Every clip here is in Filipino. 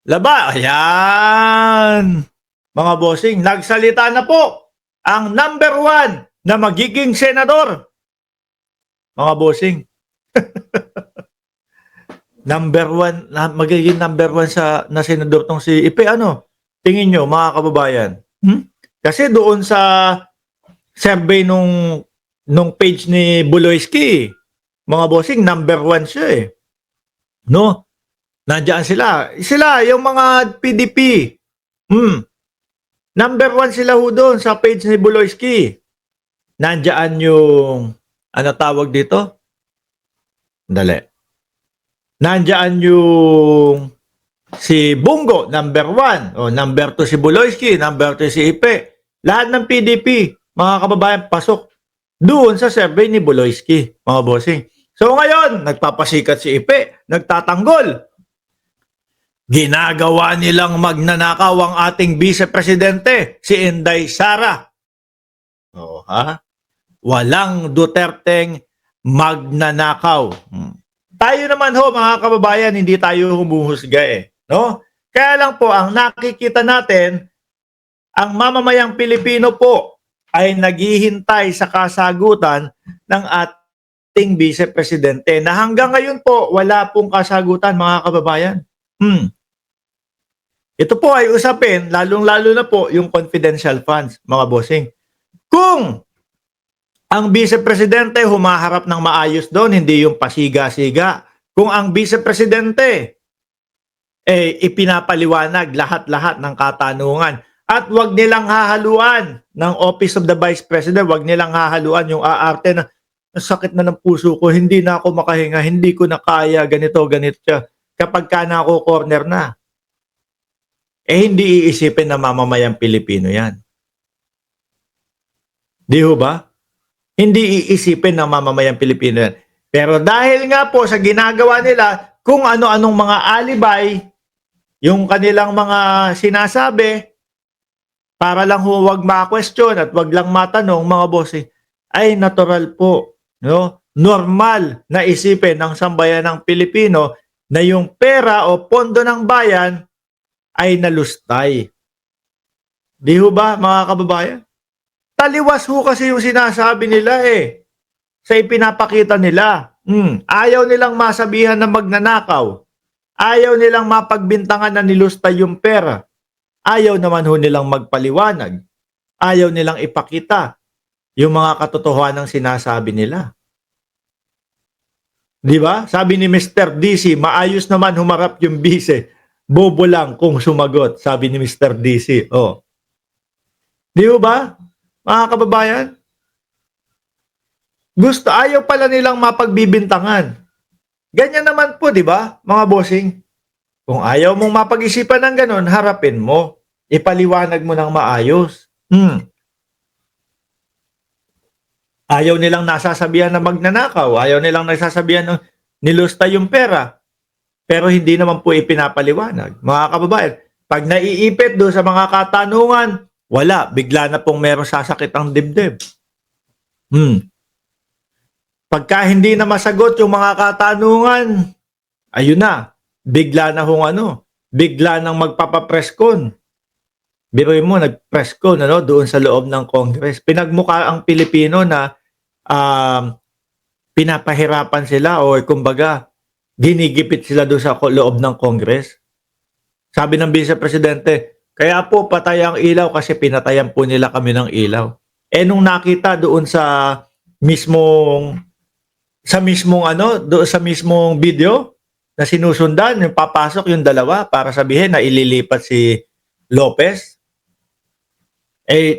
Laba, ayan. Mga bossing, nagsalita na po ang number one na magiging senador. Mga bossing, number one, magiging number one na senador tong si Ipe. Ano? Tingin nyo, mga kababayan. Kasi doon sa survey nung page ni Buloyski, mga bossing, number one siya eh. No? Nandiyan sila. Sila, yung mga PDP. Number one sila ho doon sa page ni Buloyski. Nandiyan yung, ano tawag dito? Dali. Nandiyan yung si Bungo, number one. O, number two si Buloyski, number two si Ipe. Lahat ng PDP, mga kababayan, pasok doon sa survey ni Buloyski, mga bossing. So ngayon, nagpapasikat si Ipe, nagtatanggol. Ginagawa nilang magnanakaw ang ating vice-presidente, si Inday Sara. O, ha? Walang Duterteng magnanakaw. Tayo naman ho, mga kababayan, hindi tayo humuhusga eh. No? Kaya lang po, ang nakikita natin, ang mamamayang Pilipino po ay naghihintay sa kasagutan ng ating vice-presidente na hanggang ngayon po, wala pong kasagutan, mga kababayan. Ito po ay usapin, lalong-lalo na po yung confidential funds, mga bossing. Kung ang vice-presidente humaharap ng maayos doon, hindi yung pasiga-siga. Kung ang vice-presidente ipinapaliwanag lahat-lahat ng katanungan at wag nilang hahaluan ng Office of the Vice President, wag nilang hahaluan yung aarte na sakit na ng puso ko, hindi na ako makahinga, hindi ko na kaya, ganito, ganito. Kapag ka na ako corner na, hindi iisipin na mamamayang Pilipino yan. Di ho ba? Hindi iisipin ng mamamayang Pilipino yan. Pero dahil nga po sa ginagawa nila, kung ano-anong mga alibay, yung kanilang mga sinasabi, para lang huwag ma-question at wag lang matanong, mga bossing, ay natural po. No? Normal na isipin ng sambayan ng Pilipino na yung pera o pondo ng bayan ay nalustay. Di ho ba, mga kababayan? Taliwas ho kasi yung sinasabi nila eh. Sa ipinapakita nila. Ayaw nilang masabihan na magnanakaw. Ayaw nilang mapagbintangan na nilustay yung pera. Ayaw naman ho nilang magpaliwanag. Ayaw nilang ipakita yung mga katotohanan ng sinasabi nila. Di ba? Sabi ni Mr. DC, maayos naman humarap yung bise. Bobo lang kung sumagot, sabi ni Mr. DC. Oh. Di ba? Mga kababayan? Ayaw pala nilang mapagbibintangan. Ganyan naman po, di ba, mga bossing? Kung ayaw mong mapag-isipan ng ganun, harapin mo. Ipaliwanag mo ng maayos. Ayaw nilang nasasabihan na magnanakaw. Ayaw nilang nasasabihan na nilusta yung pera. Pero hindi naman po ipinapaliwanag. Mga kababayan, pag naiipit doon sa mga katanungan, wala. Bigla na pong meron sasakit ang dibdib. Pagka hindi na masagot yung mga katanungan, ayun na. Bigla na bigla nang magpapapreskon. Biruin mo, nagpreskon doon sa loob ng Congress. Pinagmukha ang Pilipino na pinapahirapan sila o kumbaga, ginigipit sila doon sa loob ng Congress. Sabi ng Vice-Presidente, kaya po patay ang ilaw kasi pinatayan po nila kami ng ilaw. Nung nakita doon sa mismong video na sinusundan, yung papasok yung dalawa para sabihin na ililipat si Lopez,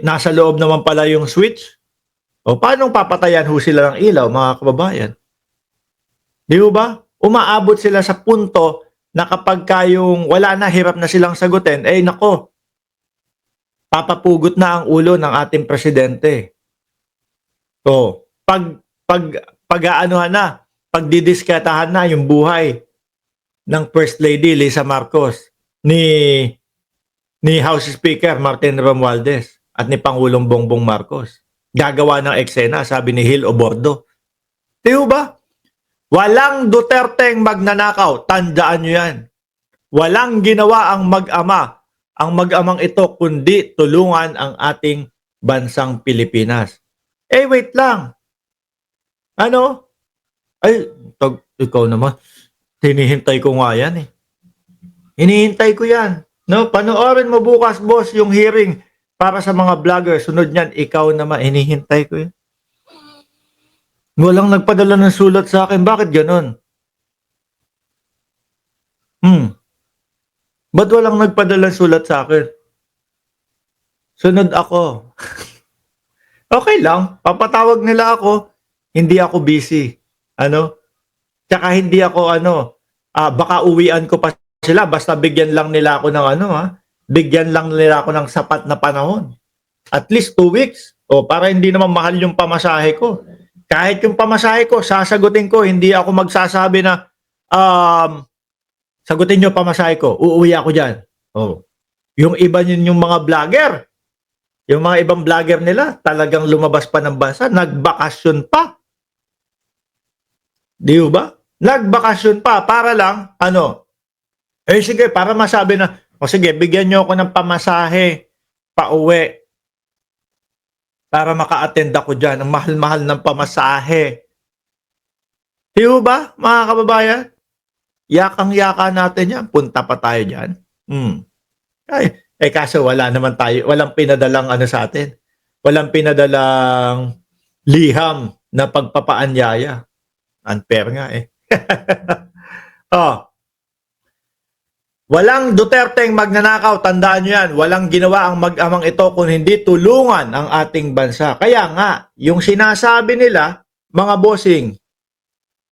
nasa loob naman pala yung switch. O paano papatayan ho sila ng ilaw, mga kababayan? Di ba? Umaabot sila sa punto na kapag kayong wala na, hirap na silang sagutin, nako, papapugot na ang ulo ng ating presidente. So, pagdidiskatahan na yung buhay ng First Lady Lisa Marcos, ni House Speaker Martin Romualdez at ni Pangulong Bongbong Marcos. Gagawa ng eksena, sabi ni Gil Obordo. Di ba? Walang Duterteng magnanakaw. Tandaan nyo yan. walang ginawa ang mag-ama, ang mag-amang ito, kundi tulungan ang ating bansang Pilipinas. Eh, wait lang. Ano? Ay, ikaw naman. Hinihintay ko nga yan eh. Hinihintay ko yan. No, panoorin mo bukas, boss, yung hearing para sa mga vlogger. Sunod niyan, ikaw naman. Hinihintay ko yan. Walang nagpadala ng sulat sa akin. Bakit ganon? Ba't walang nagpadala ng sulat sa akin? Sunod ako. Okay lang. Papatawag nila ako. Hindi ako busy. Ano? Tsaka hindi ako baka uwian ko pa sila basta bigyan lang nila ako ng bigyan lang nila ako ng sapat na panahon. At least 2 weeks. O para hindi naman mahal yung pamasahe ko. Kahit yung pamasahe ko, sasagutin ko. Hindi ako magsasabi na sagutin nyo pamasahe ko. Uuwi ako dyan. Oh. Yung iba yung mga vlogger. Yung mga ibang vlogger nila talagang lumabas pa ng bansa. Nagbakasyon pa. Di ba? Nagbakasyon pa para lang, sige, para masabi na, sige, bigyan nyo ako ng pamasahe, pauwi, para maka-attend ako dyan. Ang mahal-mahal ng pamasahe. Di ba, mga kababayan? Yakang-yaka natin yan. Punta pa tayo dyan. Kaso wala naman tayo, walang pinadalang sa atin. Walang pinadalang liham na pagpapaanyaya. Unfair nga eh. Walang Duterte magnanakaw, tandaan nyo yan. Walang ginawa ang mag-amang ito kung hindi tulungan ang ating bansa. Kaya nga, yung sinasabi nila, mga bossing,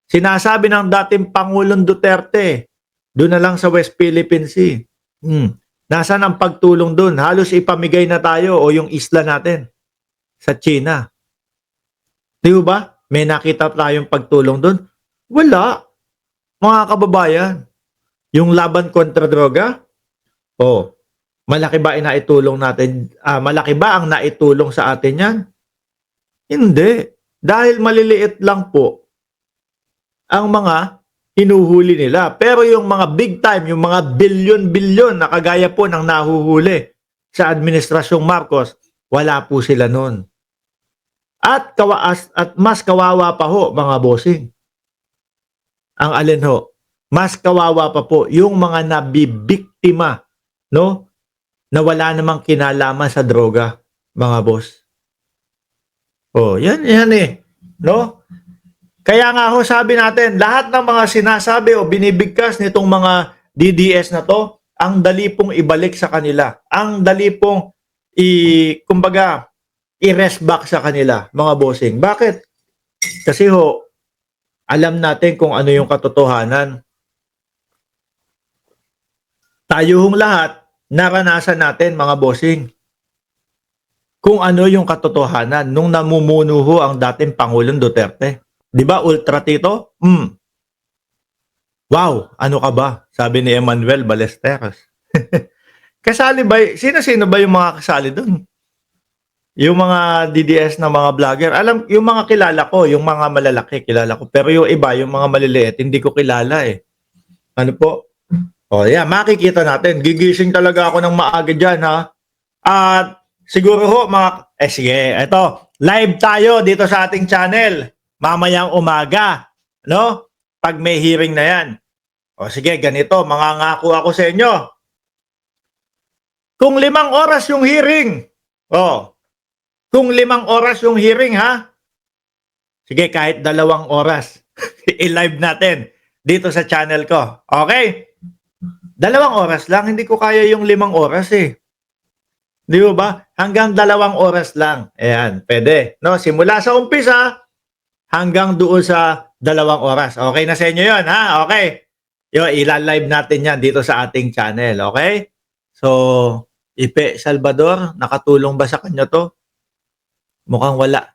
sinasabi ng dating Pangulong Duterte, doon na lang sa West Philippine Sea. Nasaan ang pagtulong doon? Halos ipamigay na tayo o yung isla natin sa China. Di ba? May nakita tayong pagtulong doon? Wala. Mga kababayan, yung laban kontra droga, malaki ba inaitulong natin? Malaki ba ang naitulong sa atin yan? Hindi. Dahil maliliit lang po ang mga hinuhuli nila. Pero yung mga big time, yung mga bilyon-bilyon na kagaya po ng nahuhuli sa Administrasyong Marcos, wala po sila nun. At mas kawawa pa ho, mga bossing. Ang alin ho? Mas kawawa pa po yung mga nabibiktima, no? Na wala namang kinalaman sa droga, mga boss. Yan eh, no? Kaya nga ho, sabi natin, lahat ng mga sinasabi o binibigkas nitong mga DDS na to, ang dali pong ibalik sa kanila. Ang dali pong i-rest back sa kanila, mga bossing. Bakit? Kasi ho, alam natin kung ano yung katotohanan. Tayo hong lahat, naranasan natin, mga bossing, kung ano yung katotohanan nung namumuno ho ang dating Pangulong Duterte. Di ba, ultra tito? Wow, ano ka ba? Sabi ni Emmanuel Ballesteros. Kasali ba? Sino-sino ba yung mga kasali doon? Yung mga DDS na mga vlogger. Alam, yung mga kilala ko, yung mga malalaki, kilala ko. Pero yung iba, yung mga maliliit, hindi ko kilala eh. Ano po? Makikita natin. Gigising talaga ako ng maaga dyan, ha? At siguro ho, sige, eto, live tayo dito sa ating channel. Mamayang umaga, no? Pag may hearing na yan. Sige, ganito, mangangako ako sa inyo. Kung 5 oras yung hearing, kung 5 oras yung hearing, ha? Sige, kahit 2 oras. I-live natin dito sa channel ko. Okay? 2 oras lang. Hindi ko kaya yung 5 oras eh. Di ba? Hanggang 2 oras lang. Ayan, pwede. No? Simula sa umpisa, hanggang doon sa 2 oras. Okay na sa inyo yun, ha? Okay. Ila-live natin yan dito sa ating channel. Okay? So, Ipe Salvador, nakatulong ba sa kanya to? Mukhang wala.